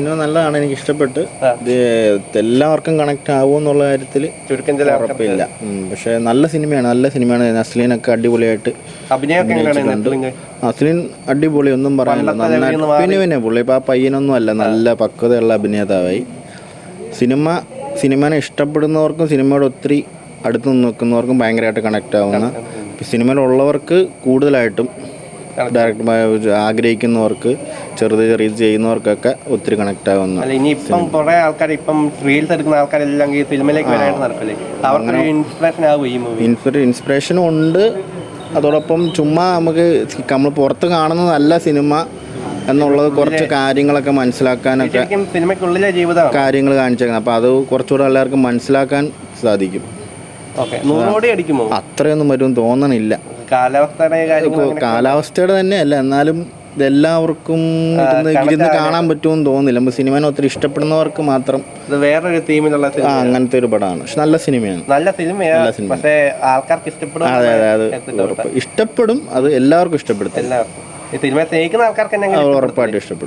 Cinema നല്ലതാണ്, എനിക്ക് ഇഷ്ടപ്പെട്ട്. ഇത് എല്ലാവർക്കും കണക്ട് ആവുമെന്നുള്ള കാര്യത്തിൽ ഉറപ്പില്ല. പക്ഷെ നല്ല സിനിമയാണ്. നസ്ലീനൊക്കെ അടിപൊളിയായിട്ട് നസ്ലീൻ അടിപൊളി, ഒന്നും പറയാനില്ല. നന്നായിട്ട് പിന്നെ പുള്ളി ഇപ്പം ആ പയ്യനൊന്നും അല്ല, നല്ല പക്വതയുള്ള അഭിനേതാവായി. സിനിമനെ ഇഷ്ടപ്പെടുന്നവർക്കും സിനിമയോട് ഒത്തിരി അടുത്ത് നിൽക്കുന്നവർക്കും ഭയങ്കരമായിട്ട് കണക്ട് ആവുന്ന, സിനിമയിലുള്ളവർക്ക് കൂടുതലായിട്ടും ഡയറക്ടർ ആഗ്രഹിക്കുന്നവർക്ക് ചെറിയ ചെയ്യുന്നവർക്കൊക്കെ ഒത്തിരി കണക്ട് ആവുന്ന. ഇനിയിപ്പം കുറെ ആൾക്കാർ ഇപ്പം റീൽസ് എടുക്കുന്ന ആൾക്കാരെല്ലാം ഈ ഫിലിമിലേക്ക് വരാനായിട്ട് നടക്കില്ലേ, അവർക്ക് ഇൻസ്പിറേഷൻ ആവും ഈ മൂവി. ഇൻസ്പിറേഷനും ഉണ്ട്. അതോടൊപ്പം ചുമ്മാ നമ്മൾ പുറത്ത് കാണുന്ന നല്ല സിനിമ എന്നുള്ളത് കുറച്ച് കാര്യങ്ങളൊക്കെ മനസ്സിലാക്കാനൊക്കെ സിനിമയ്ക്കുള്ളിലെ ജീവിതം കാര്യങ്ങൾ കാണിച്ചേക്കുന്നത്. അപ്പോൾ അത് കുറച്ചുകൂടെ എല്ലാവർക്കും മനസ്സിലാക്കാൻ സാധിക്കും. അത്രയൊന്നും വരുമെന്ന് തോന്നണില്ല. കാലാവസ്ഥയുടെ തന്നെയല്ല, എന്നാലും ഇതെല്ലാവർക്കും ഇരുന്ന് കാണാൻ പറ്റുമെന്ന് തോന്നുന്നില്ല. നമുക്ക് സിനിമനെ ഒത്തിരി ഇഷ്ടപ്പെടുന്നവർക്ക് മാത്രം വേറൊരു തീമിലുള്ള അങ്ങനത്തെ ഒരു പടമാണ്. പക്ഷെ നല്ല സിനിമയാണ്. പക്ഷേ ആൾക്കാർക്ക് ഇഷ്ടപ്പെടും. അതെ, ഇഷ്ടപ്പെടും. അത് എല്ലാവർക്കും ഇഷ്ടപ്പെടുത്തും. സിനിമ സ്നേഹിക്കുന്ന ആൾക്കാർക്ക് ഉറപ്പായിട്ടും ഇഷ്ടപ്പെടും.